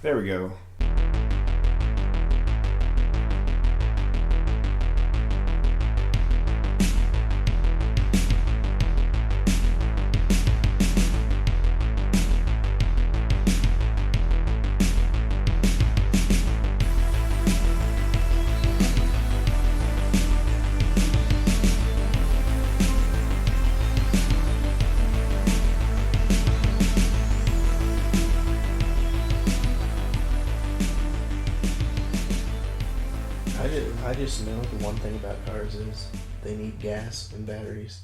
There we go. I just know the one thing about cars is they need gas and batteries.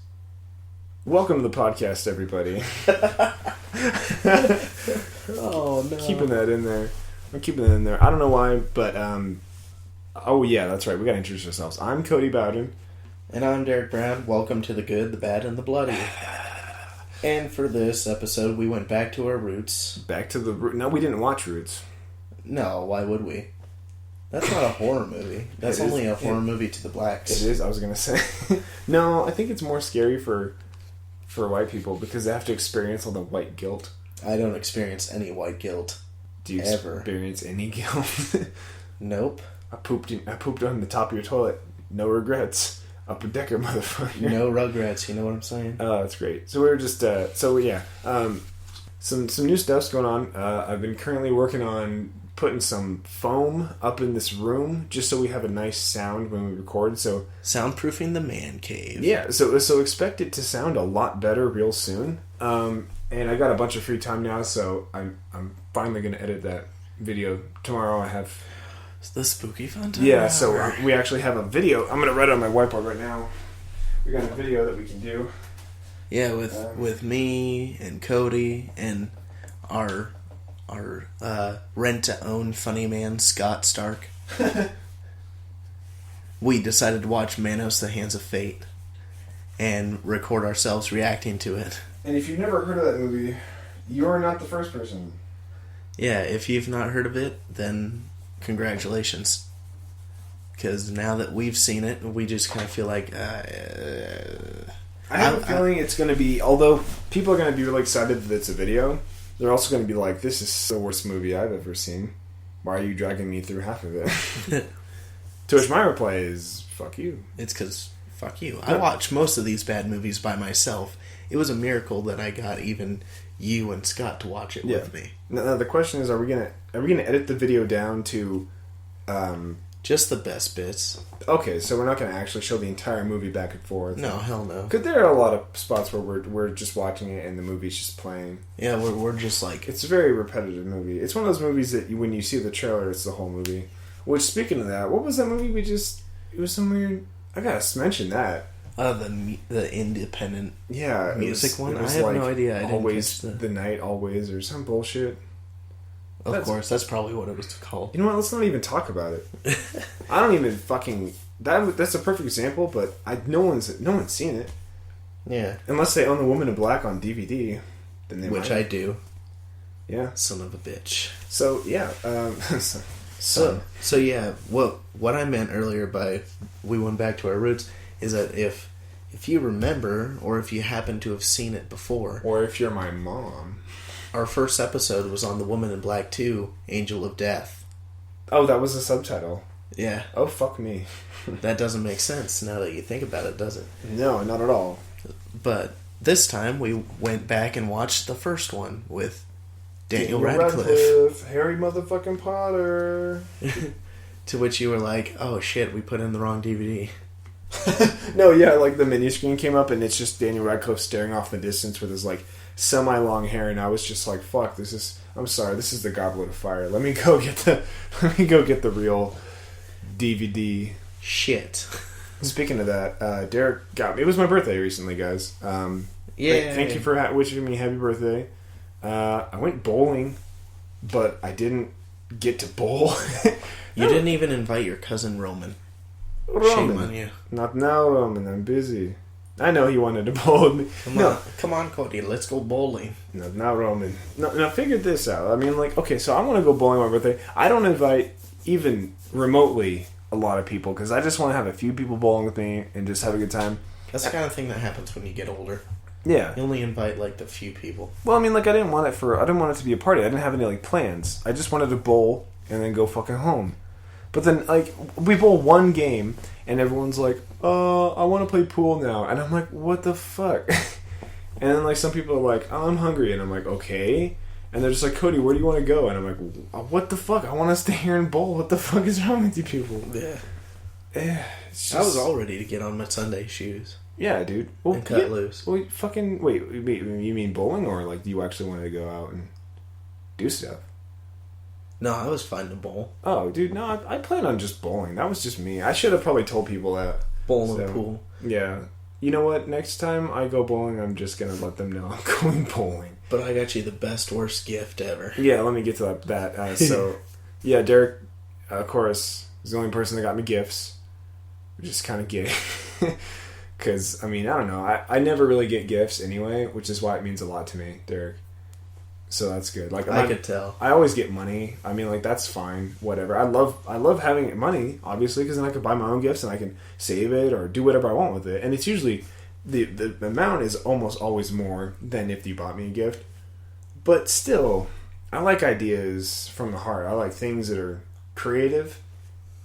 Welcome to the podcast, everybody. Oh, no. Keeping that in there. I'm keeping that in there. I don't know why, but, oh yeah, that's right. We gotta introduce ourselves. I'm Cody Bowden. And I'm Derek Brown. Welcome to the good, the bad, and the bloody. And for this episode, we went back to our roots. Back to the root. No, we didn't watch Roots. No, why would we? That's not a horror movie. That's only a horror movie to the blacks. It is, I was gonna say. No, I think it's more scary for white people because they have to experience all the white guilt. I don't experience any white guilt. Do you experience any guilt? Nope. I pooped on the top of your toilet. No regrets. Upper decker, motherfucker. No regrets. You know what I'm saying? Oh, that's great. So we were just some new stuff's going on. I've been currently working on putting some foam up in this room just so we have a nice sound when we record. So soundproofing the man cave. Yeah. So expect it to sound a lot better real soon. And I got a bunch of free time now, so I'm finally going to edit that video tomorrow. I have. It's the spooky fun time. Yeah, so we actually have a video. I'm going to write it on my whiteboard right now. We got a video that we can do. Yeah, with me and Cody and our rent-to-own funny man, Scott Stark. We decided to watch Manos, the Hands of Fate and record ourselves reacting to it. And if you've never heard of that movie, you're not the first person. Yeah, if you've not heard of it, then congratulations. Because now that we've seen it, we just kind of feel like... I have a feeling it's going to be... Although people are going to be really excited that it's a video, they're also going to be like, this is the worst movie I've ever seen. Why are you dragging me through half of it? To which my reply is, fuck you. It's because, fuck you. I watch most of these bad movies by myself. It was a miracle that I got even you and Scott to watch it with me. Now the question is, are we gonna edit the video down to just the best bits? Okay, so we're not gonna actually show the entire movie back and forth. No, hell no. Because there are a lot of spots where we're just watching it and the movie's just playing. Yeah, we're just like... It's a very repetitive movie. It's one of those movies that when you see the trailer, it's the whole movie. Which, speaking of that, what was that movie it was some weird... I gotta mention that. The independent music one? I have no idea. I Always the Night, Always, or some bullshit. Of course, that's probably what it was called. You know what? Let's not even talk about it. I don't even fucking... That's a perfect example, but no one's seen it. Yeah. Unless they own The Woman in Black on DVD. Then they Which might. I do. Yeah. Son of a bitch. So, yeah. So yeah, what I meant earlier by we went back to our roots is that if you remember, or if you happen to have seen it before... Or if you're my mom... Our first episode was on The Woman in Black 2, Angel of Death. Oh, that was the subtitle. Yeah. Oh, fuck me. That doesn't make sense now that you think about it, does it? No, not at all. But this time we went back and watched the first one with Daniel Radcliffe. Harry motherfucking Potter. To which you were like, oh shit, we put in the wrong DVD. No, yeah, like the mini screen came up and it's just Daniel Radcliffe staring off in the distance with his like semi-long hair, and I was just like, fuck, this is the Goblet of Fire. Let me go get the real DVD. Shit. Speaking of that, Derek got me. It was my birthday recently, guys. Yeah. Thank you for wishing me happy birthday. I went bowling, but I didn't get to bowl. You didn't even invite your cousin Roman. Shame on you. Not now, Roman. I'm busy. I know he wanted to bowl with me. Come on, Cody. Let's go bowling. No, not Roman. No, now figure this out. I mean, like, okay, so I want to go bowling on my birthday. I don't invite even remotely a lot of people because I just want to have a few people bowling with me and just have a good time. That's the kind of thing that happens when you get older. Yeah. You only invite like the few people. Well, I mean, like I didn't want it to be a party. I didn't have any like plans. I just wanted to bowl and then go fucking home. But then like we bowl one game and everyone's like, I want to play pool now, and I'm like, what the fuck? And then like some people are like, I'm hungry, and I'm like, okay. And they're just like, Cody, where do you want to go? And I'm like, what the fuck? I want to stay here and bowl. What the fuck is wrong with you people? Yeah. Just... I was all ready to get on my Sunday shoes. Yeah, dude. Well, and cut loose. Well, fucking wait. You mean bowling, or like you actually wanted to go out and do stuff? No, I was fine to bowl. Oh, dude, no, I plan on just bowling. That was just me. I should have probably told people that. Bowl and pool. Yeah. You know what? Next time I go bowling, I'm just gonna let them know I'm going bowling. But I got you the best, worst gift ever. Yeah, let me get to that. So, yeah, Derek, of course, is the only person that got me gifts, which is kind of gay. Because, I mean, I don't know. I never really get gifts anyway, which is why it means a lot to me, Derek. So that's good. Like I could tell. I always get money. I mean, like that's fine. Whatever. I love having money, obviously, because then I can buy my own gifts and I can save it or do whatever I want with it. And it's usually the amount is almost always more than if you bought me a gift. But still, I like ideas from the heart. I like things that are creative.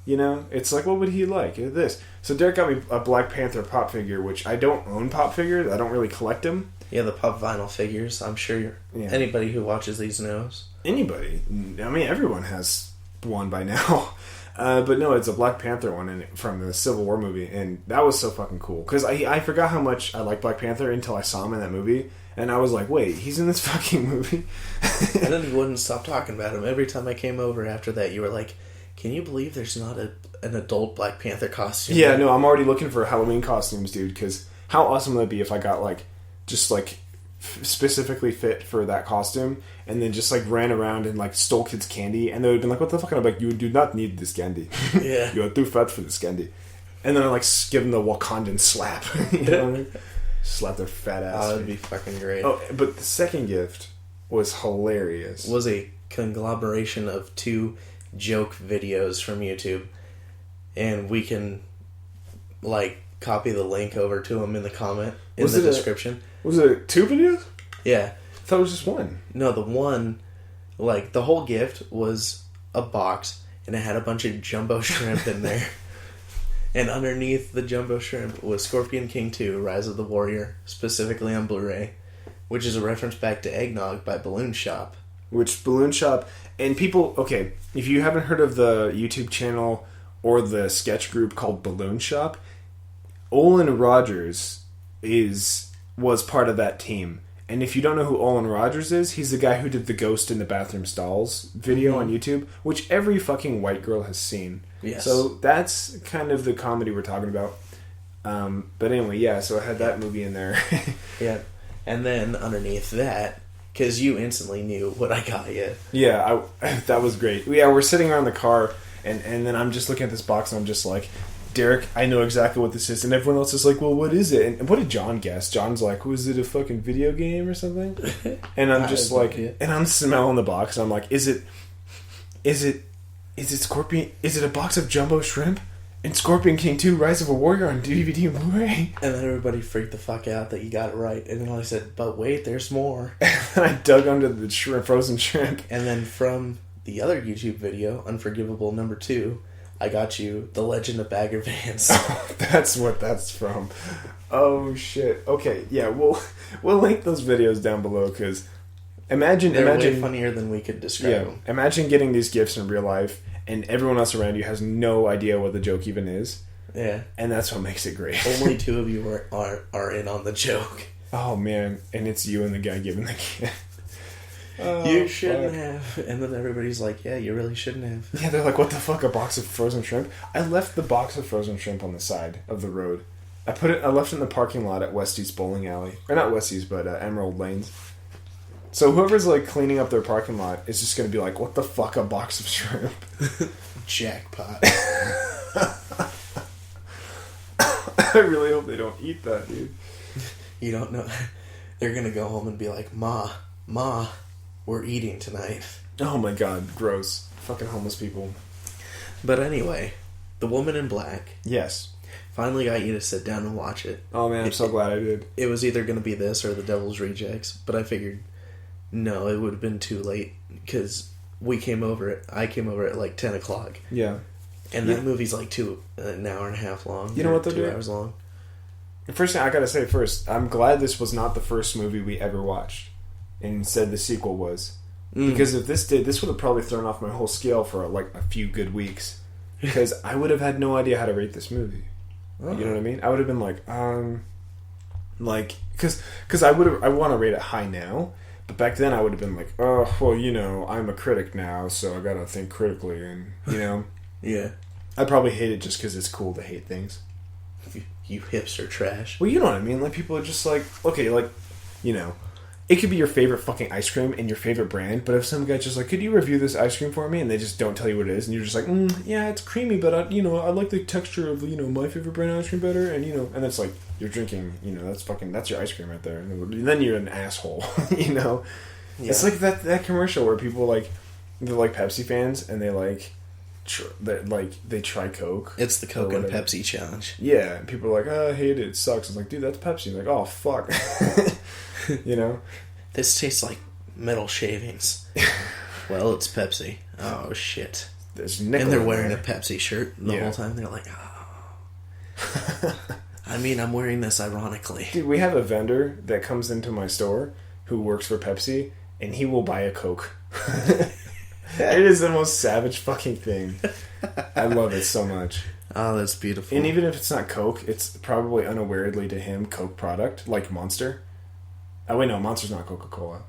You know, it's like, what would he like? This. So Derek got me a Black Panther pop figure, which I don't own pop figures. I don't really collect them. Yeah, the pop vinyl figures. I'm sure anybody who watches these knows. Anybody. I mean, everyone has one by now. But no, it's a Black Panther one from the Civil War movie, and that was so fucking cool. Because I forgot how much I like Black Panther until I saw him in that movie, and I was like, wait, he's in this fucking movie? And then you wouldn't stop talking about him. Every time I came over after that, you were like, can you believe there's not an adult Black Panther costume? Yeah, no, I'm already looking for Halloween costumes, dude, because how awesome would it be if I got, like, just, like, specifically fit for that costume, and then just, like, ran around and, like, stole kids' candy, and they would have been like, what the fuck? And I'm like, you do not need this candy. Yeah. You are too fat for this candy. And then I, like, give them the Wakandan slap. You know what I mean? Slap their fat ass. Oh, that'd be fucking great. Oh, but the second gift was hilarious. Was a conglomeration of 2 joke videos from YouTube, and we can like copy the link over to them in the comment in the description. Was it 2 videos? Yeah, I thought it was just one. No, the one, like the whole gift was a box and it had a bunch of jumbo shrimp in there, and underneath the jumbo shrimp was Scorpion King 2: Rise of the Warrior, specifically on Blu-ray, which is a reference back to Eggnog by Balloon Shop. Which Balloon Shop, and people, okay, if you haven't heard of the YouTube channel or the sketch group called Balloon Shop, Olin Rogers was part of that team. And if you don't know who Olin Rogers is, he's the guy who did the Ghost in the Bathroom Stalls video on YouTube, which every fucking white girl has seen. Yes. So that's kind of the comedy we're talking about. But anyway, yeah, so I had that movie in there. Yeah. And then underneath that, because you instantly knew what I got you. Yeah, that was great. Yeah, we're sitting around the car, and then I'm just looking at this box, and I'm just like, Derek, I know exactly what this is. And everyone else is like, well, what is it? And what did John guess? John's like, was it a fucking video game or something? And I'm just like, and I'm smelling the box, and I'm like, is it Scorpion? Is it a box of jumbo shrimp? And Scorpion King 2: Rise of a Warrior on DVD and Blu-ray? And then everybody freaked the fuck out that you got it right. And then I said, but wait, there's more. And I dug under the frozen shrimp. And then from the other YouTube video, Unforgivable number 2, I got you The Legend of Bagger Vance. Oh, that's what that's from. Oh, shit. Okay, yeah, we'll link those videos down below, because imagine... way funnier than we could describe them. Imagine getting these gifts in real life, and everyone else around you has no idea what the joke even is. Yeah. And that's what makes it great. Only 2 of you are in on the joke. Oh, man. And it's you and the guy giving the gift. Oh, you shouldn't have. And then everybody's like, yeah, you really shouldn't have. Yeah, they're like, what the fuck, a box of frozen shrimp? I left the box of frozen shrimp on the side of the road. I left it in the parking lot at Westie's Bowling Alley. Or not Westie's, but Emerald Lanes. So whoever's like cleaning up their parking lot is just going to be like, what the fuck, a box of shrimp? Jackpot. I really hope they don't eat that, dude. You don't know. They're going to go home and be like, Ma, we're eating tonight. Oh my god, gross. Fucking homeless people. But anyway, the woman in black. Yes. Finally got you to sit down and watch it. Oh man, I'm so glad I did. It was either going to be this or The Devil's Rejects, but I figured no, it would have been too late because I came over at like 10 o'clock. Yeah. And that movie's like an hour and a half long. You know what they're 2 doing? hours long. The first thing I gotta say first, I'm glad this was not the first movie we ever watched. And instead the sequel was. Because if this would have probably thrown off my whole scale for like a few good weeks. Because I would have had no idea how to rate this movie. You know what I mean? I would have been because I want to rate it high now, but back then I would have been like, oh, well, you know, I'm a critic now, so I gotta think critically, and you know, Yeah. I probably hate it just because it's cool to hate things. You hipster trash. Well, you know what I mean. Like people are just like, okay, like, you know, it could be your favorite fucking ice cream and your favorite brand, but if some guy's just like, could you review this ice cream for me? And they just don't tell you what it is, and you're just like, yeah, it's creamy, but I like the texture of, you know, my favorite brand of ice cream better, and, you know, and it's like, you're drinking, you know, that's your ice cream right there. And then you're an asshole, you know? Yeah. It's like that commercial where people, like, they're, like, Pepsi fans, and they, like, they try Coke. It's the Coke and Pepsi challenge. Yeah, and people are like, oh, I hate it, it sucks. It's like, dude, that's Pepsi. Like, oh, fuck. You know? This tastes like metal shavings. Well, it's Pepsi. Oh, shit. There's nickel and they're wearing a Pepsi shirt the whole time. They're like, oh. I mean, I'm wearing this ironically. Dude, we have a vendor that comes into my store who works for Pepsi, and he will buy a Coke. It is the most savage fucking thing. I love it so much. Oh, that's beautiful. And even if it's not Coke, it's probably unawarely to him Coke product, like Monster. Oh, wait, no, Monster's not Coca-Cola.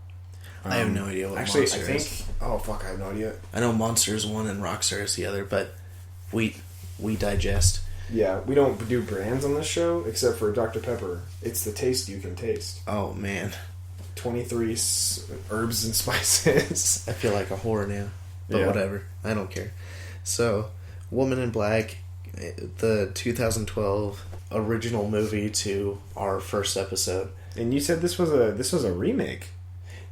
I have no idea what actually, Monster I think, is. Oh, fuck, I have no idea. I know Monster is one and Rockstar is the other, but we digest. Yeah, we don't do brands on this show, except for Dr. Pepper. It's the taste you can taste. Oh, man. 23 herbs and spices. I feel like a whore now. But whatever. I don't care. So, Woman in Black, the 2012 original movie to our first episode. And you said this was a remake.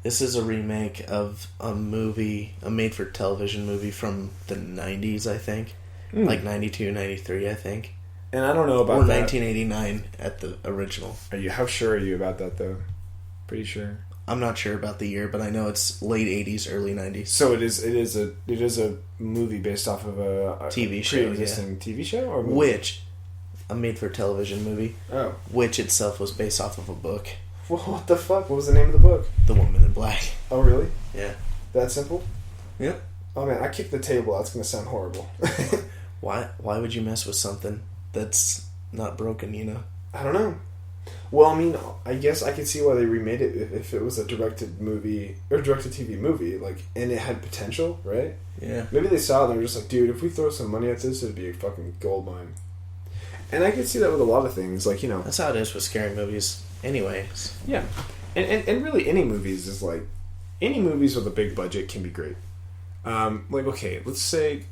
This is a remake of a made-for-television movie from the 90s, I think. Like 92, 93, I think. And I don't know about or that. 1989 at the original. How sure are you about that, though? Pretty sure. I'm not sure about the year, but I know it's late 80s, early 90s. So it is a movie based off of a TV show, pre-existing TV show, or movie? Which a made-for-television movie. Oh, which itself was based off of a book. Well, what the fuck? What was the name of the book? The Woman in Black. Oh, really? Yeah. That simple? Yep. Oh man, I kicked the table. That's gonna sound horrible. Why would you mess with something that's not broken? You know. I don't know. Well, I mean, I guess I could see why they remade it if it was a directed movie or directed TV movie, like, and it had potential, right? Yeah. Maybe they saw it and they were just like, dude, if we throw some money at this, it'd be a fucking gold mine. And I could see that with a lot of things, like, you know. That's how it is with scary movies, anyways. Yeah, and really any movies is like, any movies with a big budget can be great. Like, okay, let's say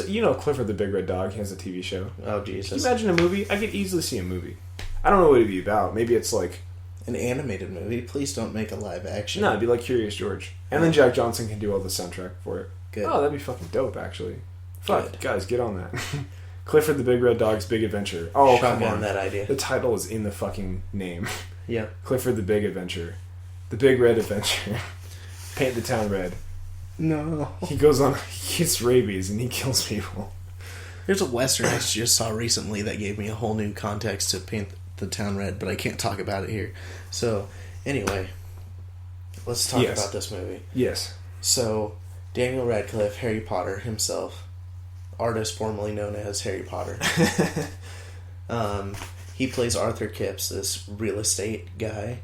you know Clifford the Big Red Dog. He has a TV show. Oh Jesus! Can you imagine a movie? I could easily see a movie. I don't know what it'd be about. Maybe it's like an animated movie. Please don't make a live action. No, it'd be like Curious George, and then Jack Johnson can do all the soundtrack for it. Good. Oh, that'd be fucking dope, actually. Fuck, Good. Guys, get on that. Clifford the Big Red Dog's Big Adventure. Oh, Shotgun come on. that idea. The title is in the fucking name. Yep. Clifford the Big Adventure. The Big Red Adventure. Paint the town red. No. He goes on, he gets rabies and he kills people. There's a Western I just saw recently that gave me a whole new context to Paint the Town Red, but I can't talk about it here. So, anyway, let's talk about this movie. Yes. So, Daniel Radcliffe, Harry Potter himself, artist formerly known as Harry Potter. He plays Arthur Kipps, this real estate guy.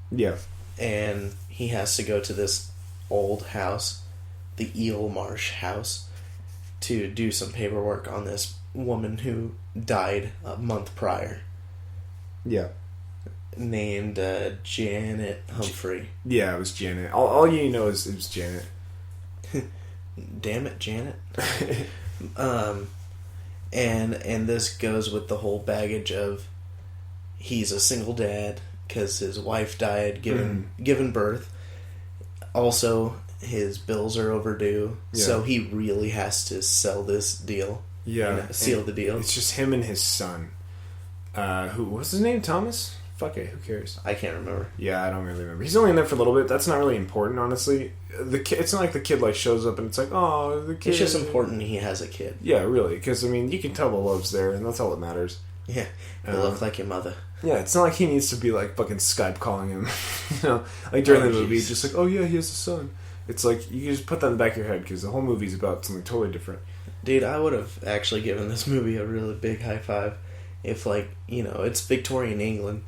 Yeah. And he has to go to this old house, the Eel Marsh house, to do some paperwork on this woman who died a month prior. Yeah. Named Janet Humphrey. Yeah, it was Janet. All you know is it was Janet. Damn it, Janet. And this goes with the whole baggage of he's a single dad because his wife died given birth. Also, his bills are overdue, so he really has to sell this deal. Yeah. Seal the deal. It's just him and his son. What's his name? Thomas? Fuck it, who cares? I can't remember. Yeah, I don't really remember. He's only in there for a little bit. That's not really important, honestly. It's not like the kid like shows up and it's like, oh, the kid. It's just important he has a kid. Yeah, really, because I mean, you can tell the love's there, and that's all that matters. Yeah, you look like your mother. Yeah, it's not like he needs to be like fucking Skype calling him, like during the movie, just like, oh yeah, he has a son. It's like you can just put that in the back of your head because the whole movie's about something totally different. Dude, I would have actually given this movie a really big high five if, like, it's Victorian England,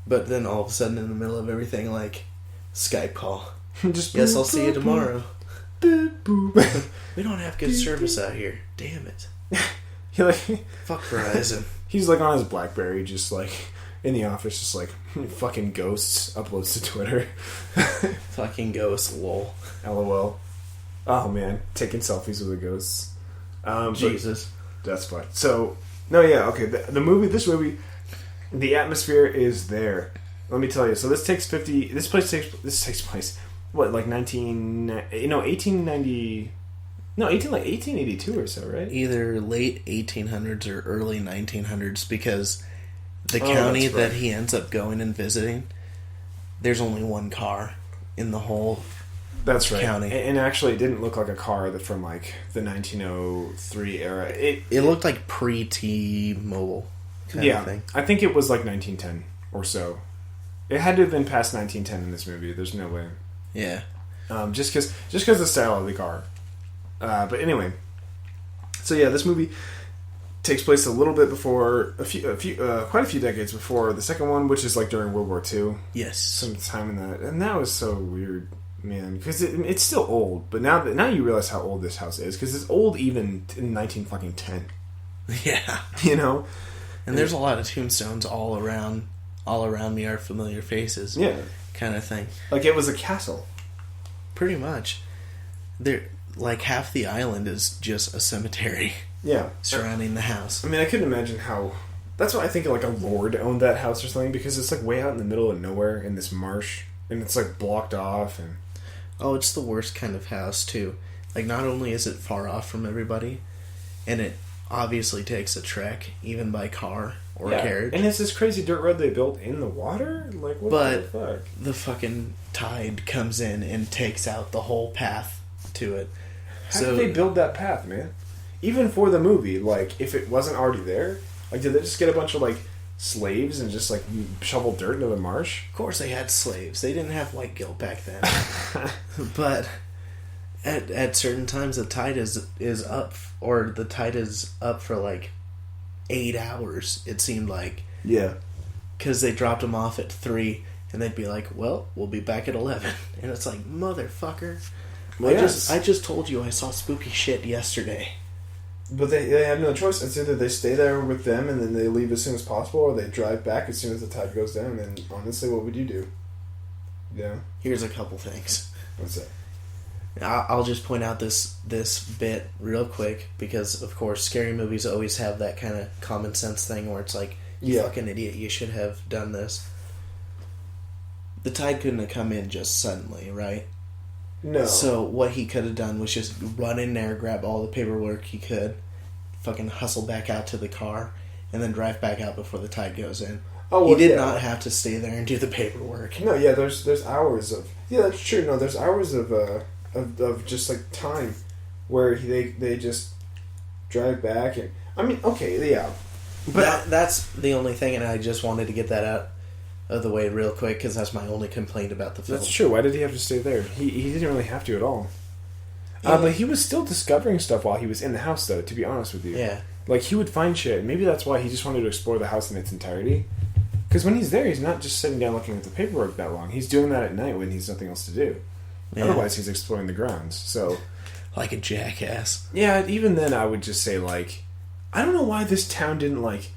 but then all of a sudden in the middle of everything, like, Skype call. Just Guess I'll see you tomorrow. Boop. We don't have good service out here. Damn it. Fuck Verizon. He's like on his BlackBerry, just like in the office, just like fucking ghosts. Uploads to Twitter. Fucking ghosts, lol. LOL. Oh man, taking selfies with the ghosts. Jesus, that's fun. So no, yeah, okay. This movie, the atmosphere is there. Let me tell you. So this takes place. What, like 1882 or so, right? Either late 1800s or early 1900s, because the county that he ends up going and visiting, there's only one car in the whole That's right. county. And actually, it didn't look like a car from like the 1903 era. It looked like pre-T-Mobile kind of thing. I think it was like 1910 or so. It had to have been past 1910 in this movie. There's no way. Yeah. Just because the style of the car. But anyway, so yeah, this movie takes place a little bit before quite a few decades before the second one, which is like during World War II. Yes. Some time in that, and that was so weird, man, because it's still old. But now you realize how old this house is, because it's old even in 1910. Yeah. And there's a lot of tombstones all around me are familiar faces. Yeah. Kind of thing. Like it was a castle. Pretty much. Like half the island is just a cemetery. Yeah. Surrounding the house. I mean, I couldn't imagine how. That's why I think like a lord owned that house or something, because it's like way out in the middle of nowhere in this marsh, and it's like blocked off. And oh, it's the worst kind of house too. Like, not only is it far off from everybody, and it obviously takes a trek even by car or carriage. And it's this crazy dirt road they built in the water. Like, what the fuck? The fucking tide comes in and takes out the whole path to it. How did they build that path, man? Even for the movie, like, if it wasn't already there, like, did they just get a bunch of, like, slaves and just, like, shovel dirt into the marsh? Of course they had slaves. They didn't have white guilt back then. But at certain times the tide is up, or the tide is up for, like, 8 hours, it seemed like. Yeah. Because they dropped them off at 3, and they'd be like, well, we'll be back at 11. And it's like, motherfucker. Well, I just told you I saw spooky shit yesterday. But they have no choice. It's either they stay there with them and then they leave as soon as possible, or they drive back as soon as the tide goes down. And honestly, what would you do? Yeah. Here's a couple things. What's that? I'll just point out this bit real quick, because of course scary movies always have that kind of common sense thing where it's like, you fucking idiot, you should have done this. The tide couldn't have come in just suddenly, right? No. So what he could have done was just run in there, grab all the paperwork he could, fucking hustle back out to the car, and then drive back out before the tide goes in. Oh, well, he did not have to stay there and do the paperwork. No, yeah, there's hours of... Yeah, that's true. No, there's hours of just, like, time where they just drive back and... I mean, okay, yeah. But that's the only thing, and I just wanted to get that out of the way real quick, because that's my only complaint about the film. That's true. Why did he have to stay there? He didn't really have to at all. But he was still discovering stuff while he was in the house, though, to be honest with you. Yeah. Like, he would find shit. Maybe that's why he just wanted to explore the house in its entirety. Because when he's there, he's not just sitting down looking at the paperwork that long. He's doing that at night when he's nothing else to do. Yeah. Otherwise, he's exploring the grounds. So, like a jackass. Yeah, even then, I would just say, like, I don't know why this town didn't, like,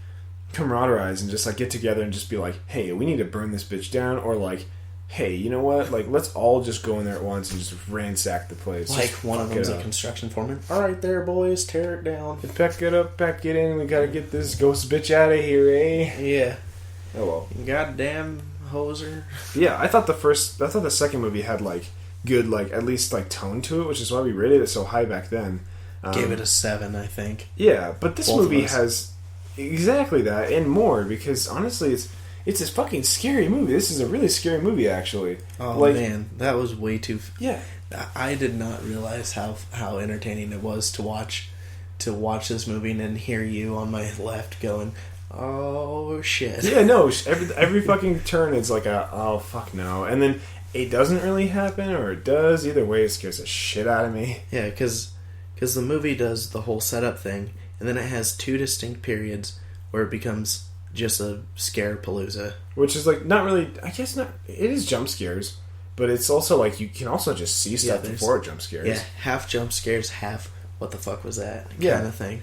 camaraderise and just, like, get together and just be like, hey, we need to burn this bitch down, or, like, hey, you know what? Like, let's all just go in there at once and just ransack the place. Like, one of them's a construction foreman. All right there, boys, tear it down. Pack it up, pack it in. We gotta get this ghost bitch out of here, eh? Yeah. Oh, well. Goddamn hoser. Yeah, I thought the second movie had, like, good, like, at least, like, tone to it, which is why we rated it so high back then. Gave it a 7, I think. Yeah, but this Both movie has exactly that and more, because honestly, it's a fucking scary movie. This is a really scary movie, actually. Oh, like, man, that was way too... Yeah. I did not realize how entertaining it was to watch this movie and then hear you on my left going, oh, shit. Yeah, no, every fucking turn is like oh, fuck no. And then it doesn't really happen, or it does. Either way, it scares the shit out of me. Yeah, because the movie does the whole setup thing, and then it has 2 distinct periods where it becomes just a scare-palooza. Which is like, not really, I guess not, it is jump scares, but it's also like, you can also just see stuff before jump scares. Yeah, half jump scares, half what the fuck was that kind of thing.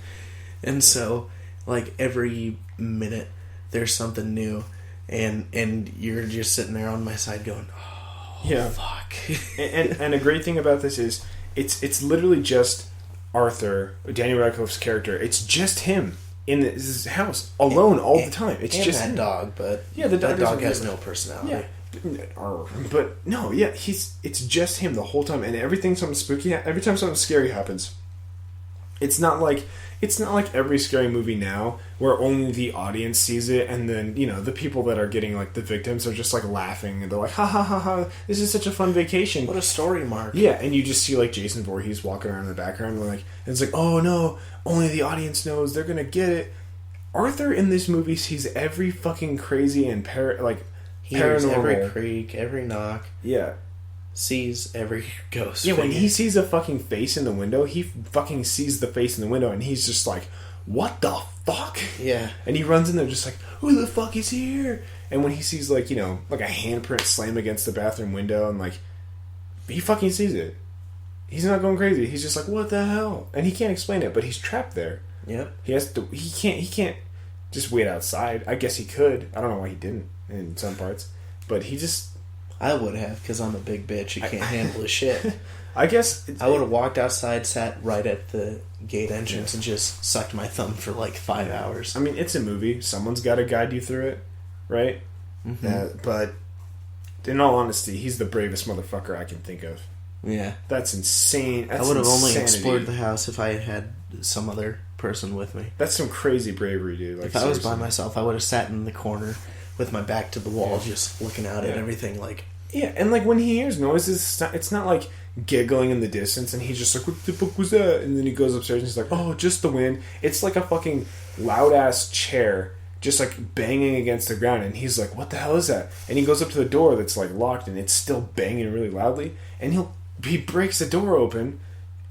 And so, like, every minute there's something new, and you're just sitting there on my side going, oh, yeah, fuck. and a great thing about this is, it's literally just Arthur, Daniel Radcliffe's character. It's just him in his house alone all the time. It's just that him. Dog, but yeah, the dog has no personality. Yeah. But no, yeah, it's just him the whole time, and every time something scary happens, it's not like every scary movie now where only the audience sees it, and then, you know, the people that are getting, like, the victims are just, like, laughing, and they're like, ha ha ha ha, this is such a fun vacation. What a story, Mark. Yeah, and you just see, like, Jason Voorhees walking around in the background, and it's like, oh no, only the audience knows, they're gonna get it. Arthur in this movie sees every fucking crazy and he hears paranormal, every creak, every knock. Yeah. Sees every ghost. Yeah, when he sees a fucking face in the window, he fucking sees the face in the window, and he's just like, what the fuck? Yeah. And he runs in there just like, who the fuck is here? And when he sees, like, you know, like a handprint slam against the bathroom window, and, like, he fucking sees it. He's not going crazy. He's just like, what the hell? And he can't explain it, but he's trapped there. Yep. He can't just wait outside. I guess he could. I don't know why he didn't in some parts. But he just... I would have, because I'm a big bitch. You can't handle the shit. I guess... I would have walked outside, sat right at the gate entrance, and just sucked my thumb for like 5 hours. I mean, it's a movie. Someone's got to guide you through it, right? Mm-hmm. But in all honesty, he's the bravest motherfucker I can think of. Yeah. That's insane. I would have only explored the house if I had some other person with me. That's some crazy bravery, dude. Like, if I was by myself, I would have sat in the corner with my back to the wall, just looking out at everything like... Yeah, and, like, when he hears noises, it's not like giggling in the distance, and he's just like, what the fuck was that? And then he goes upstairs and he's like, oh, just the wind. It's like a fucking loud-ass chair just, like, banging against the ground, and he's like, what the hell is that? And he goes up to the door that's, like, locked, and it's still banging really loudly, and he breaks the door open,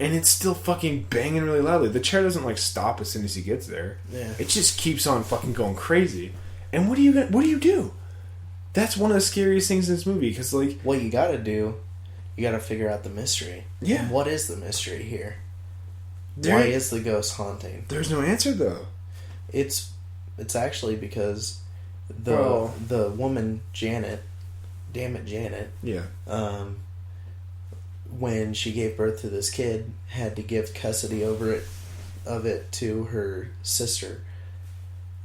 and it's still fucking banging really loudly. The chair doesn't, like, stop as soon as he gets there. Yeah. It just keeps on fucking going crazy. And what do you do? That's one of the scariest things in this movie, because, like... What you gotta do, you gotta figure out the mystery. Yeah. And what is the mystery here? Why is the ghost haunting? There's no answer, though. It's actually because the woman, Janet, damn it, Janet... Yeah. When she gave birth to this kid, had to give custody of it to her sister.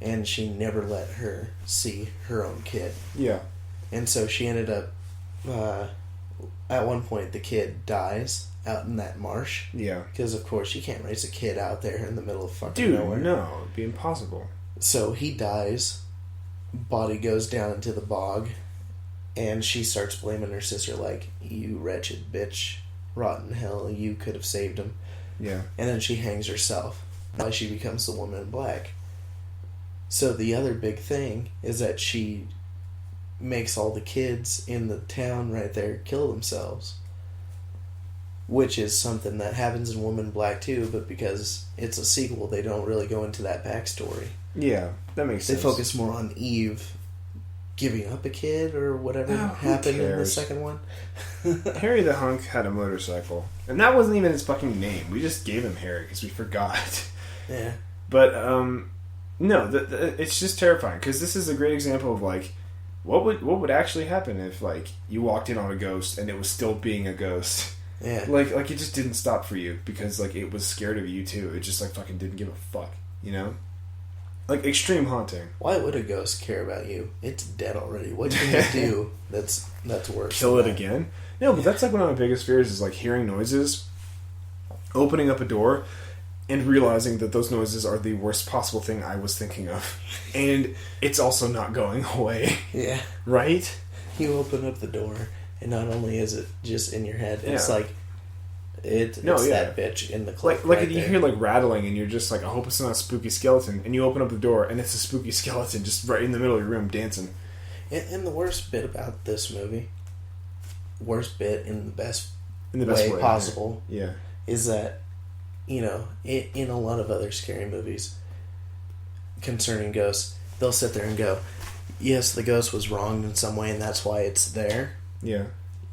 And she never let her see her own kid. Yeah. And so she ended up... at one point, the kid dies out in that marsh. Yeah. Because, of course, you can't raise a kid out there in the middle of fucking nowhere. Dude, no. It'd be impossible. So he dies. Body goes down into the bog. And she starts blaming her sister like, you wretched bitch. Rotten hell, you could have saved him. Yeah. And then she hangs herself. Why she becomes the woman in black. So the other big thing is that she makes all the kids in the town right there kill themselves. Which is something that happens in Woman in Black too, but because it's a sequel, they don't really go into that backstory. Yeah, that makes sense. They focus more on Eve giving up a kid or whatever happened in the second one. Harry the Hunk had a motorcycle. And that wasn't even his fucking name. We just gave him Harry because we forgot. Yeah. But, no, it's just terrifying because this is a great example of, like, what would actually happen if, like, you walked in on a ghost and it was still being a ghost. Yeah. Like it just didn't stop for you because, like, it was scared of you too. It just, like, fucking didn't give a fuck, you know? Like, extreme haunting. Why would a ghost care about you? It's dead already. What can you do that's worse? Kill it again? No, but that's, like, one of my biggest fears is, like, hearing noises, opening up a door, and realizing that those noises are the worst possible thing I was thinking of. And it's also not going away. Yeah. Right? You open up the door, and not only is it just in your head, it's like... It's that bitch in the clip. Like you hear like rattling, and you're just like, I hope it's not a spooky skeleton. And you open up the door, and it's a spooky skeleton just right in the middle of your room dancing. And the worst bit about this movie, worst bit in the best way possible, is that, you know, in a lot of other scary movies concerning ghosts, they'll sit there and go, yes, the ghost was wronged in some way, and that's why it's there. Yeah.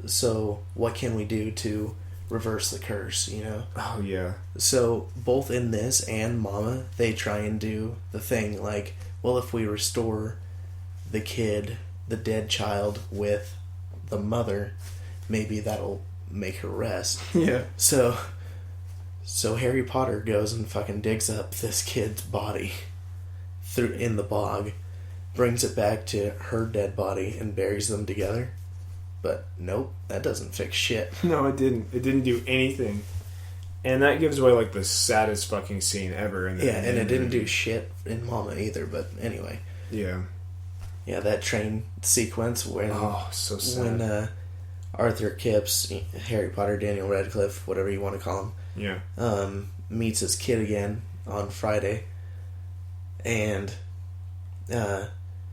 So what can we do to reverse the curse, you know? Oh, yeah. So both in this and Mama, they try and do the thing like, well, if we restore the kid, the dead child, with the mother, maybe that'll make her rest. Yeah. So Harry Potter goes and fucking digs up this kid's body in the bog, brings it back to her dead body, and buries them together. But nope, that doesn't fix shit. No, it didn't. It didn't do anything. And that gives away like the saddest fucking scene ever. And it didn't do shit in Mama either, but anyway. Yeah. Yeah, that train sequence when... Oh, so sad. When Arthur Kipps, Harry Potter, Daniel Radcliffe, whatever you want to call him, meets his kid again on Friday and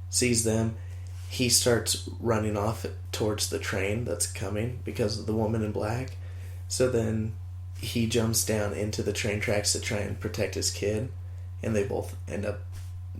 sees them. He starts running off towards the train that's coming because of the woman in black. So then he jumps down into the train tracks to try and protect his kid, and they both end up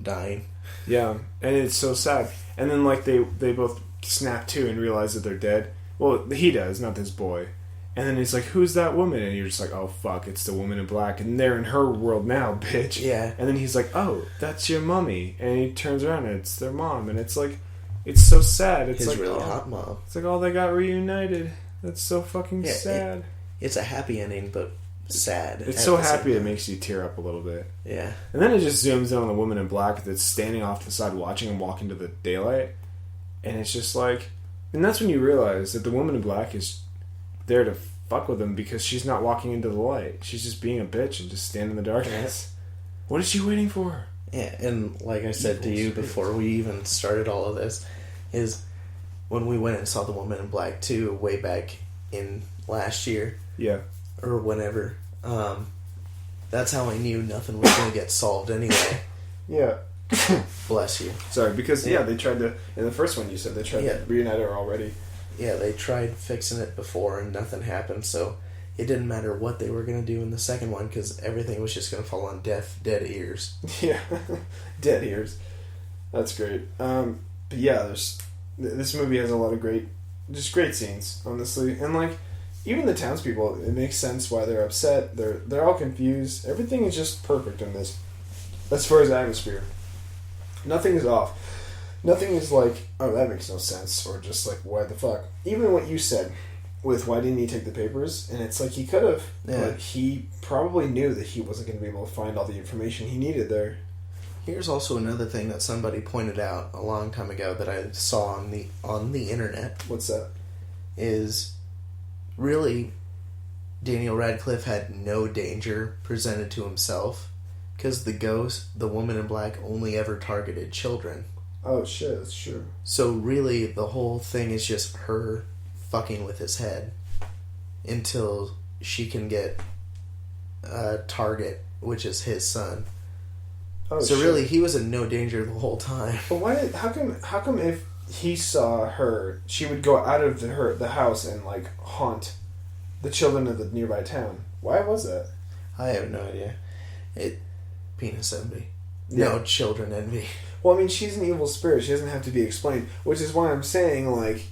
dying. Yeah, and it's so sad. And then like they both snap to and realize that they're dead. Well, he does, not this boy. And then he's like, who's that woman? And you're just like, oh fuck, it's the woman in black. And they're in her world now, bitch. Yeah. And then he's like, oh, that's your mummy. And he turns around and it's their mom. And it's like, it's so sad. It's his like, really hot mom. It's like, oh, they got reunited. That's so fucking sad. It's a happy ending, but sad. It's so happy it makes you tear up a little bit. Yeah. And then it just zooms in on the woman in black that's standing off to the side watching him walk into the daylight. And it's just like... And that's when you realize that the woman in black is there to fuck with him because she's not walking into the light. She's just being a bitch and just standing in the darkness. What is she waiting for? Yeah, and like I said to you before we even started all of this, is when we went and saw The Woman in Black 2 way back in last year. Yeah. Or whenever. That's how I knew nothing was going to get solved anyway. Yeah. Bless you. Sorry, because, they tried to... In the first one you said they tried to reunite her already. Yeah, they tried fixing it before and nothing happened, so it didn't matter what they were going to do in the second one because everything was just going to fall on dead ears. Yeah. Dead ears. That's great. But yeah, this movie has a lot of great scenes, honestly. And, like, even the townspeople, it makes sense why they're upset. They're all confused. Everything is just perfect in this. As far as atmosphere. Nothing is off. Nothing is like, oh, that makes no sense, or just like, why the fuck? Even what you said with why didn't he take the papers, and it's like he could have, but he probably knew that he wasn't going to be able to find all the information he needed there. Here's also another thing that somebody pointed out a long time ago that I saw on the internet. What's that? Is really Daniel Radcliffe had no danger presented to himself. Because the ghost, the woman in black, only ever targeted children. Oh, shit, that's true. So really, the whole thing is just her fucking with his head until she can get a target, which is his son. Oh, so shit. Really, he was in no danger the whole time. But how come if he saw her, she would go out of the house and, like, haunt the children of the nearby town? Why was that? I have no idea. Penis envy. Yeah. No, children envy. Well, I mean, she's an evil spirit. She doesn't have to be explained. Which is why I'm saying, like,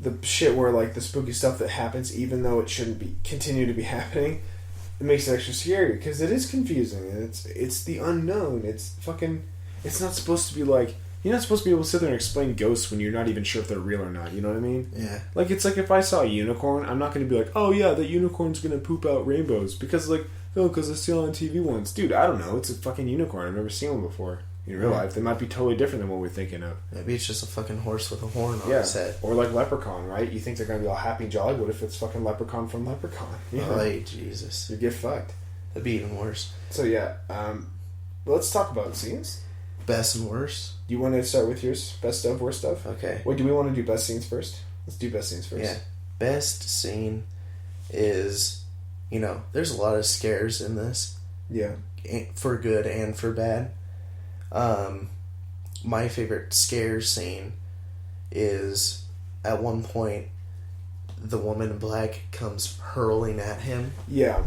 the shit where, like, the spooky stuff that happens, even though it shouldn't continue to be happening, it makes it extra scary. Because it is confusing. And it's the unknown. It's not supposed to be, like... You're not supposed to be able to sit there and explain ghosts when you're not even sure if they're real or not. You know what I mean? Yeah. Like, it's like if I saw a unicorn, I'm not going to be like, oh, yeah, that unicorn's going to poop out rainbows. Because, like... Oh, because I see it on TV once. Dude, I don't know. It's a fucking unicorn. I've never seen one before. In real life, they might be totally different than what we're thinking of. Maybe it's just a fucking horse with a horn on its head. Or like Leprechaun, right? You think they're going to be all happy and jolly. What if it's fucking Leprechaun from Leprechaun? You know? Oh, Jesus. You get fucked. That'd be even worse. So yeah, let's talk about scenes. Best and worst. Do you want to start with yours? Best of, worst of? Okay. Wait, do we want to do best scenes first? Let's do best scenes first. Yeah. Best scene is, there's a lot of scares in this. Yeah. For good and for bad. My favorite scare scene is at one point the woman in black comes hurling at him. Yeah.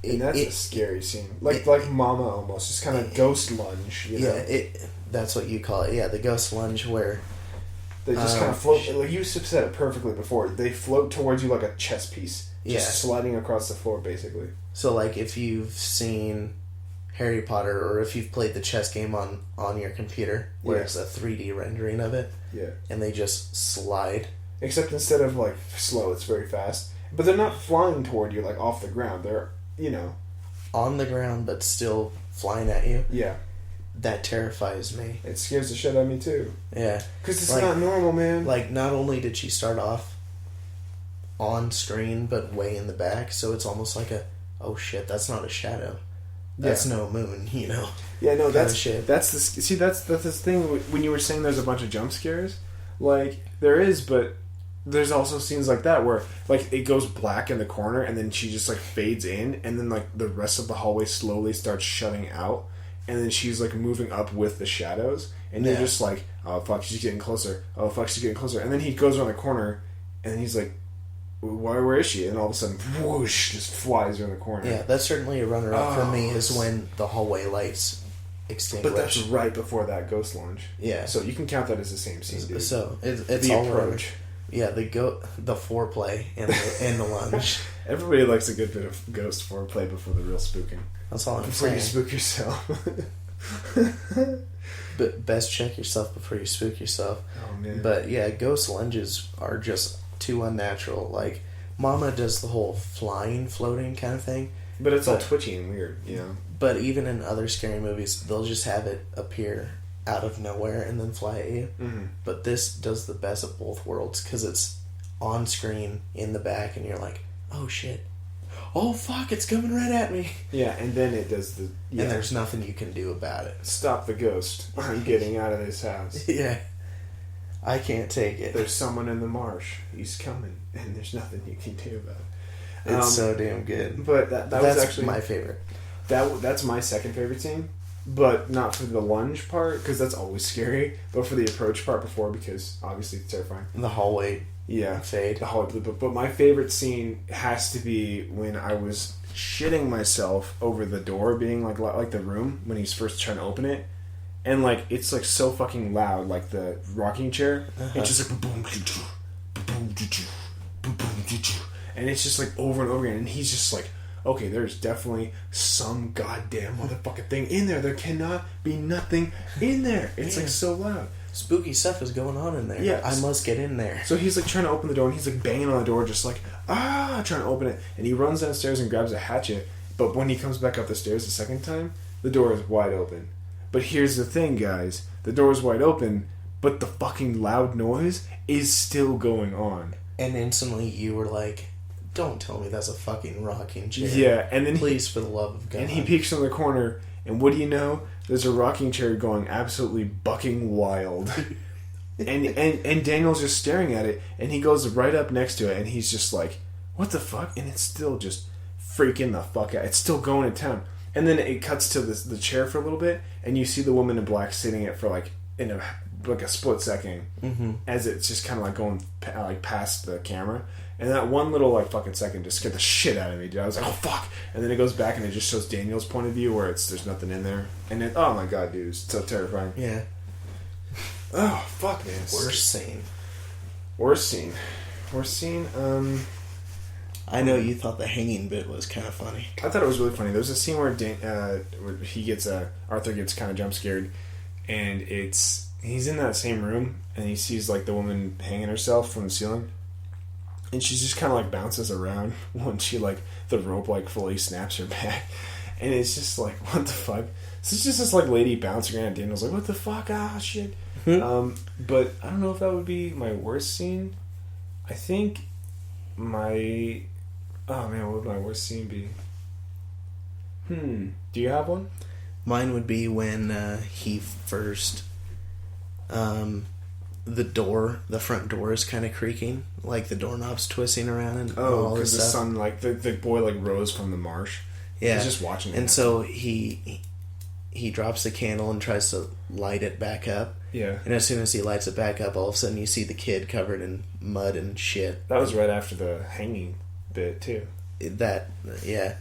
And that's a scary scene. Like Mama almost. Just kind of ghost lunge, Yeah, that's what you call it. Yeah, the ghost lunge where... They just kind of float. Like you said it perfectly before. They float towards you like a chess piece. Just sliding across the floor, basically. So, like, if you've seen Harry Potter or if you've played the chess game on your computer where it's a 3D rendering of it. Yeah. And they just slide. Except instead of, like, slow, it's very fast. But they're not flying toward you, like, off the ground. They're... on the ground, but still flying at you. Yeah. That terrifies me. It scares the shit out of me, too. Yeah. Because it's not normal, man. Like, not only did she start off on screen, but way in the back, so it's almost like oh shit, that's not a shadow. That's no moon, Yeah, no, that's shit. That's this thing, when you were saying there's a bunch of jump scares, like, there is, but... There's also scenes like that where, like, it goes black in the corner and then she just, like, fades in and then, like, the rest of the hallway slowly starts shutting out and then she's, like, moving up with the shadows and you're just like, oh, fuck, she's getting closer. Oh, fuck, she's getting closer. And then he goes around the corner and he's like, where is she? And all of a sudden, whoosh, just flies around the corner. Yeah, that's certainly a runner-up for me is when the hallway lights extinguish. But that's right before that ghost launch. Yeah. So you can count that as the same scene, dude. So it's the all approach. Yeah, the foreplay and the lunge. Everybody likes a good bit of ghost foreplay before the real spooking. That's all I'm before saying. You spook yourself. But best check yourself before you spook yourself. Oh man. But yeah, ghost lunges are just too unnatural. Like Mama does the whole flying, floating kind of thing. But it's all twitchy and weird, But even in other scary movies, they'll just have it appear out of nowhere and then fly at you. Mm-hmm. But this does the best of both worlds because it's on screen in the back and you're like, oh shit, oh fuck, it's coming right at me. Yeah, and then it does the... Yeah. And there's nothing you can do about it. Stop the ghost. I'm getting out of this house. Yeah. I can't take it. There's someone in the marsh. He's coming. And there's nothing you can do about it. It's so damn good. But that was actually... my favorite. That's my second favorite scene. But not for the lunge part, because that's always scary. But for the approach part before, because obviously it's terrifying. The hallway fade. The hallway. But my favorite scene has to be when I was shitting myself over the door being like the room when he's first trying to open it. And like it's like so fucking loud, like the rocking chair. It's just like boom, boom, and it's just like over and over again. And he's just like, okay, there's definitely some goddamn motherfucking thing in there. There cannot be nothing in there. It's like so loud. Spooky stuff is going on in there. Yeah. I must get in there. So he's like trying to open the door and he's like banging on the door just like, trying to open it. And he runs downstairs and grabs a hatchet. But when he comes back up the stairs the second time, the door is wide open. But here's the thing, guys. The door is wide open, but the fucking loud noise is still going on. And instantly you were like, don't tell me that's a fucking rocking chair. Yeah, and then please, for the love of God. And he peeks in the corner, and what do you know? There's a rocking chair going absolutely bucking wild. and Daniel's just staring at it, and he goes right up next to it, and he's just like, what the fuck? And it's still just freaking the fuck out. It's still going to town. And then it cuts to the chair for a little bit, and you see the woman in black sitting it for like in a split second, as it's just kind of like going like past the camera. And that one little like fucking second just scared the shit out of me, dude. I was like, oh fuck! And then it goes back and it just shows Daniel's point of view where there's nothing in there, and it, oh my god, dude, it's so terrifying. Yeah. Oh fuck, man. Worst scene. Worst scene. I know you thought the hanging bit was kind of funny. I thought it was really funny. There's a scene where Arthur gets kind of jump scared, and he's in that same room, and he sees like the woman hanging herself from the ceiling, and she just kind of like bounces around when she like the rope like fully snaps her back, and it's just like, what the fuck? So it's just this like lady bouncing around. Daniel's like, what the fuck? Ah, shit. But I don't know if that would be my worst scene. I think what would my worst scene be? Do you have one? Mine would be when he first, the front door is kind of creaking, like the doorknob's twisting around and all this because stuff. the sun, like the boy, like rose from the marsh. Yeah, he's just watching it. And so he drops the candle and tries to light it back up. Yeah. And as soon as he lights it back up, all of a sudden you see the kid covered in mud and shit. That was right after the hanging bit too. Yeah.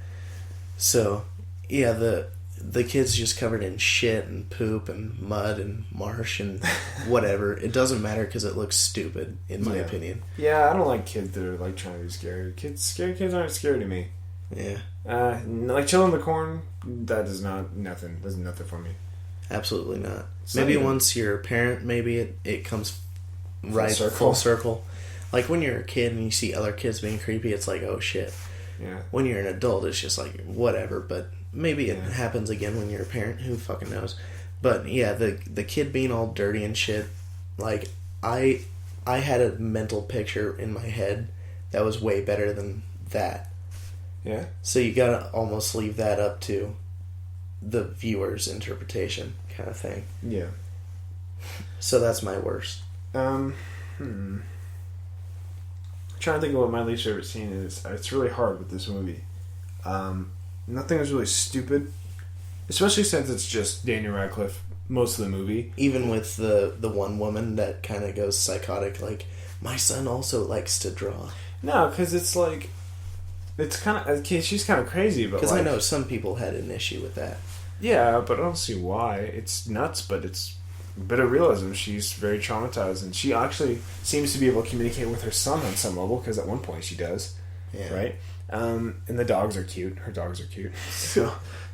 So, yeah, the kid's just covered in shit and poop and mud and marsh and whatever. It doesn't matter because it looks stupid, in my opinion. Yeah, I don't like kids that are like trying to be scary. Scary kids aren't scary to me. Yeah. Like Children of the Corn, that does nothing. Does nothing for me. Absolutely not. Maybe once you're a parent, maybe it comes full circle. Like when you're a kid and you see other kids being creepy, it's like, oh shit. Yeah. When you're an adult, it's just like, whatever. But maybe it happens again when you're a parent. Who fucking knows? But yeah, the kid being all dirty and shit, like, I had a mental picture in my head that was way better than that. Yeah. So you gotta almost leave that up to the viewer's interpretation, kind of thing. Yeah. So that's my worst. I'm trying to think of what my least favorite scene is. It's really hard with this movie. Nothing was really stupid, especially since it's just Daniel Radcliffe most of the movie. Even with the one woman that kind of goes psychotic, like, my son also likes to draw. No, because it's like, it's kind of, okay, she's kind of crazy, but because like, I know some people had an issue with that. Yeah, but I don't see why. It's nuts, but it's a bit of realism. She's very traumatized, and she actually seems to be able to communicate with her son on some level, because at one point she does. Yeah. Right? And the dogs are cute. Her dogs are cute. So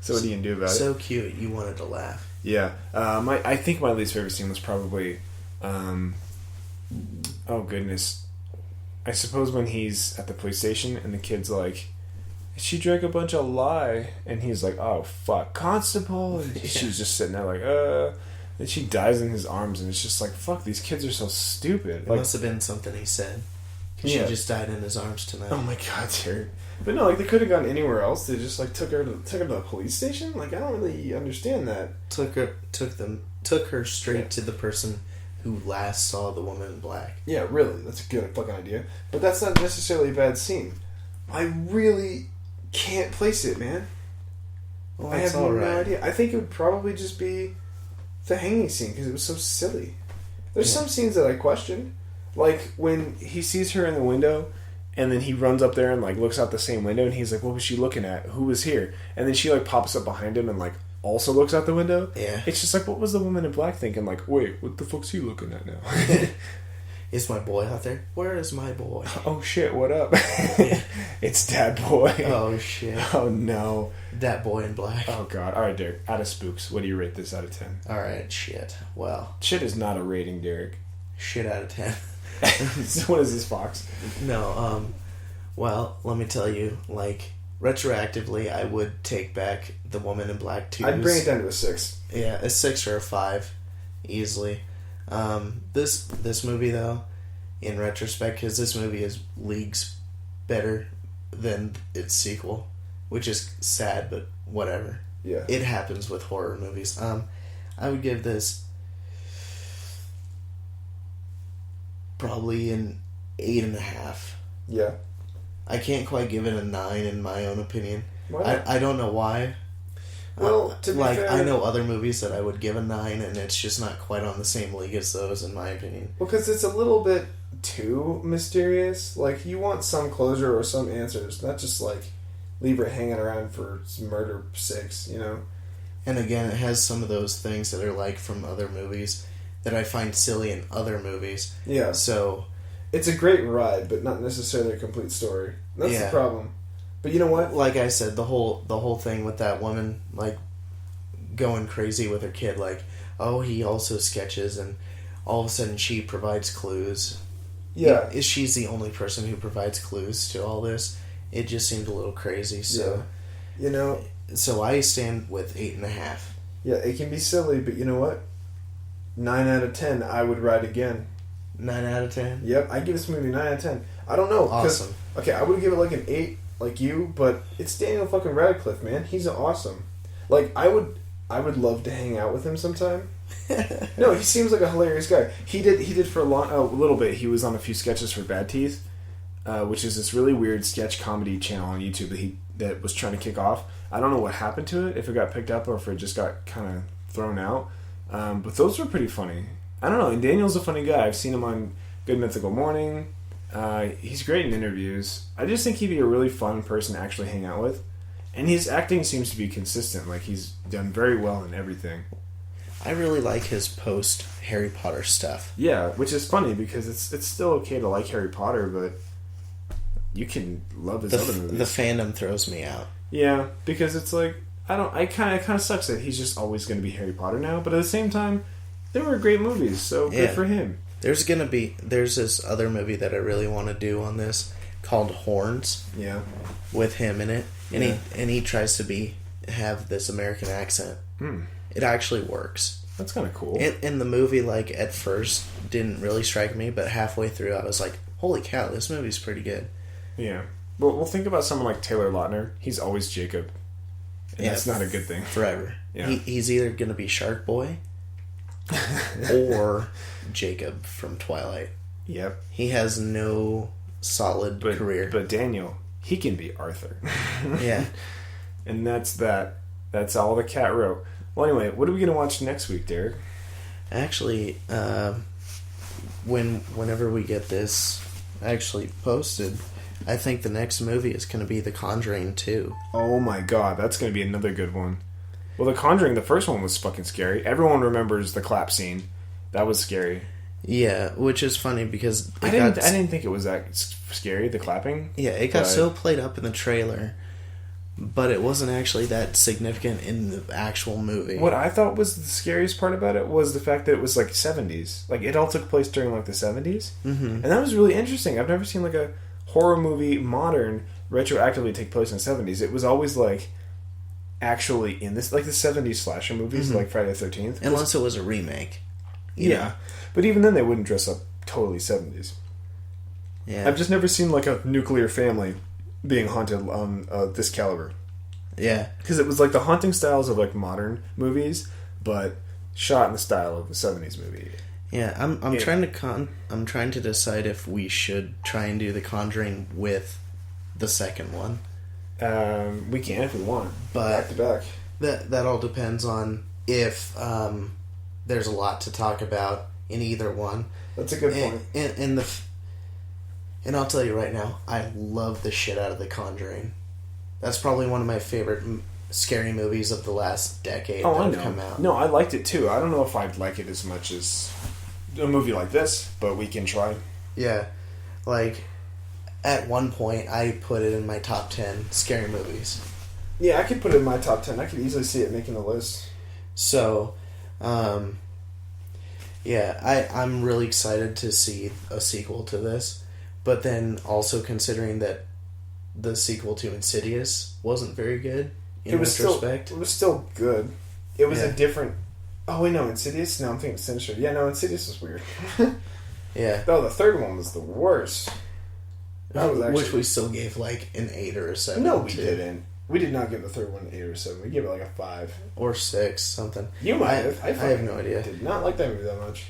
what do you do about it? So cute, you wanted to laugh. Yeah. I think my least favorite scene was probably, oh goodness, I suppose when he's at the police station and the kid's like, she drank a bunch of lye, and he's like, oh fuck, constable, and she's just sitting there like, and she dies in his arms, and it's just like, fuck, these kids are so stupid. It like, must have been something he said. She just died in his arms tonight. Oh my god, Jared. But no, like, they could have gone anywhere else. They just like took her to the police station. Like, I don't really understand that. Took her straight to the person who last saw the woman in black. Yeah, really, that's a good fucking idea. But that's not necessarily a bad scene. I really can't place it, man. Well, I have no idea. I think it would probably just be the hanging scene because it was so silly. There's some scenes that I questioned, like when he sees her in the window, and then he runs up there and like looks out the same window, and he's like, "What was she looking at? Who was here?" And then she like pops up behind him and like also looks out the window. Yeah, it's just like, what was the woman in black thinking? Like, wait, what the fuck's he looking at now? Is my boy out there? Where is my boy? Oh shit, what up? It's Dad Boy. Oh shit. Oh no. That boy in black. Oh god. Alright, Derek, out of spooks, what do you rate this out of 10? Alright, shit. Well. Shit is not a rating, Derek. Shit out of 10. So what is this, Fox? No, well, let me tell you, like, retroactively, I would take back the woman in black 2. I'd bring it down to a 6. Yeah, a 6 or a 5. Easily. This movie, though, in retrospect, because this movie is leagues better than its sequel, which is sad, but whatever. Yeah. It happens with horror movies. I would give this probably an 8.5. Yeah. I can't quite give it a 9 in my own opinion. Why? I don't know why. Well, to be fair, I know other movies that I would give a 9, and it's just not quite on the same league as those, in my opinion. Well, because it's a little bit too mysterious. Like, you want some closure or some answers, not just, like, leave her hanging around for murder 6, you know? And again, it has some of those things that are, like, from other movies that I find silly in other movies. Yeah. So... It's a great ride, but not necessarily a complete story. That's the problem. But you know what? Like I said, the whole thing with that woman, like, going crazy with her kid, like, oh, he also sketches, and all of a sudden she provides clues. Yeah. She's the only person who provides clues to all this. It just seemed a little crazy, so... Yeah. You know... So I stand with 8.5. Yeah, it can be silly, but you know what? 9 out of 10, I would ride again. 9 out of 10? Yep, I give this movie 9 out of 10. I don't know. Awesome. Okay, I would give it like an 8 like you, but it's Daniel fucking Radcliffe, man. He's awesome. Like, I would love to hang out with him sometime. No, he seems like a hilarious guy. He did for a little bit. He was on a few sketches for Bad Teeth, which is this really weird sketch comedy channel on YouTube that was trying to kick off. I don't know what happened to it, if it got picked up or if it just got kind of thrown out. But those were pretty funny. I don't know. And Daniel's a funny guy. I've seen him on Good Mythical Morning. He's great in interviews. I just think he'd be a really fun person to actually hang out with. And his acting seems to be consistent. Like, he's done very well in everything. I really like his post Harry Potter stuff. Yeah, which is funny because it's still okay to like Harry Potter, but you can love his other movies. The fandom throws me out. Yeah, because it's like it kind of sucks that he's just always going to be Harry Potter now. But at the same time, they were great movies, so good for him. There's this other movie that I really want to do on this called Horns. Yeah, with him in it, and he tries to have this American accent. It actually works. That's kind of cool. In the movie, like, at first didn't really strike me, but halfway through I was like, holy cow, this movie's pretty good. Yeah. Well, we'll think about someone like Taylor Lautner. He's always Jacob. And that's not a good thing. Forever. Yeah. He's either going to be Shark Boy or Jacob from Twilight. Yep. He has no solid career. But Daniel, he can be Arthur. Yeah. And that's that. That's all the cat wrote. Well, anyway, what are we going to watch next week, Derek? Actually, whenever we get this actually posted, I think the next movie is going to be The Conjuring 2. Oh my god, that's going to be another good one. Well, The Conjuring, the first one was fucking scary. Everyone remembers the clap scene. That was scary. Yeah, which is funny because I didn't think it was that scary, the clapping. Yeah, it got so played up in the trailer, but it wasn't actually that significant in the actual movie. What I thought was the scariest part about it was the fact that it was like 70s. Like, it all took place during like the 70s. Mm-hmm. And that was really interesting. I've never seen like a horror movie, modern, retroactively take place in the 70s. It was always like actually in this, like the 70s slasher movies, like Friday the 13th. Unless it was a remake. Yeah. But even then they wouldn't dress up totally 70s. Yeah. I've just never seen like a nuclear family being haunted on this caliber. Yeah. Because it was like the haunting styles of like modern movies, but shot in the style of the 70s movie. Yeah, I'm trying to decide if we should try and do The Conjuring with the second one. We can if we want, but back to back. That all depends on if there's a lot to talk about in either one. That's a good point. And I'll tell you right now, I love the shit out of The Conjuring. That's probably one of my favorite scary movies of the last decade that have come out. No, I liked it too. I don't know if I'd like it as much as a movie like this, but we can try. Yeah. Like, at one point, I put it in my top 10 scary movies. Yeah, I could put it in my top 10. I could easily see it making the list. So, yeah, I'm really excited to see a sequel to this. But then also considering that the sequel to Insidious wasn't very good in retrospect. It was still good. It was a different... Oh, wait, no, Insidious? No, I'm thinking Sinister. Yeah, no, Insidious was weird. Yeah. No, the third one was the worst. That was actually... Which we still gave like an 8 or a 7. No, we didn't. We did not give the third one an 8 or a 7. We gave it like a 5. Or 6, something. You might have. I have no idea. Did not like that movie that much.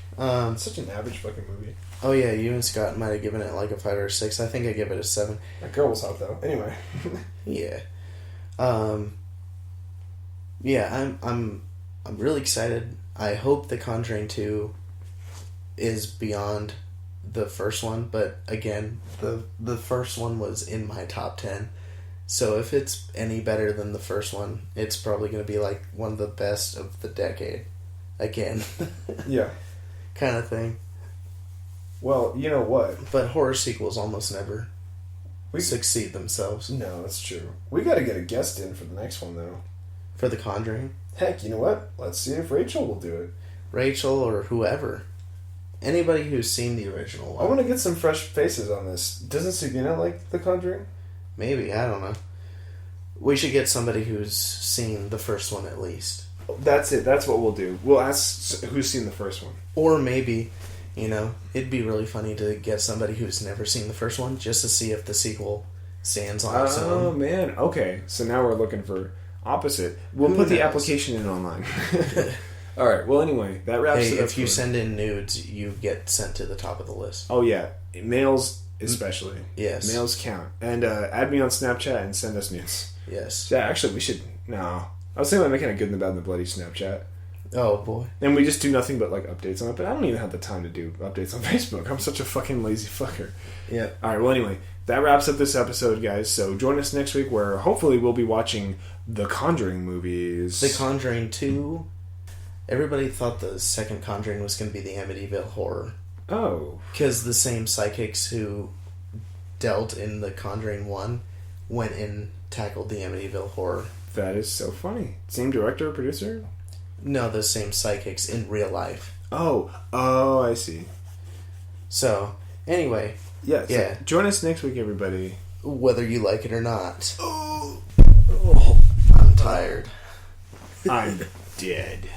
It's such an average fucking movie. Oh yeah, you and Scott might have given it like a 5 or a 6. I think I give it a 7. That girl was hot though. Anyway. Yeah. Yeah, I'm really excited. I hope The Conjuring 2 is beyond the first one, but again, the first one was in my top 10. So if it's any better than the first one, it's probably going to be like one of the best of the decade. Again. Yeah. Kind of thing. Well, you know what? But horror sequels almost never succeed themselves. No, that's true. We got to get a guest in for the next one, though. For The Conjuring? Heck, you know what? Let's see if Rachel will do it. Rachel or whoever. Anybody who's seen the original one. I want to get some fresh faces on this. Doesn't Sabina like The Conjuring? Maybe, I don't know. We should get somebody who's seen the first one at least. That's it. That's what we'll do. We'll ask who's seen the first one. Or maybe, it'd be really funny to get somebody who's never seen the first one just to see if the sequel Sans on its Oh own. man, okay. So now we're looking for opposite. We'll put the application in online. All right. Well, anyway, that wraps it up. If you send in nudes, you get sent to the top of the list. Oh yeah, males especially. Yes, males count. And add me on Snapchat and send us nudes. Yes. Yeah, actually, we should. No, I was thinking about making a good and the bad and the bloody Snapchat. Oh boy. And we just do nothing but like updates on it. But I don't even have the time to do updates on Facebook. I'm such a fucking lazy fucker. Yeah. All right. Well, anyway, that wraps up this episode, guys. So join us next week, where hopefully we'll be watching the Conjuring movies. The Conjuring 2. Everybody thought the second Conjuring was going to be the Amityville Horror. Oh. Because the same psychics who dealt in the Conjuring 1 went and tackled the Amityville Horror. That is so funny. Same director, producer? No, the same psychics in real life. Oh, I see. So, anyway. Yes. Yeah. Join us next week, everybody. Whether you like it or not. Oh. I'm tired. I'm dead.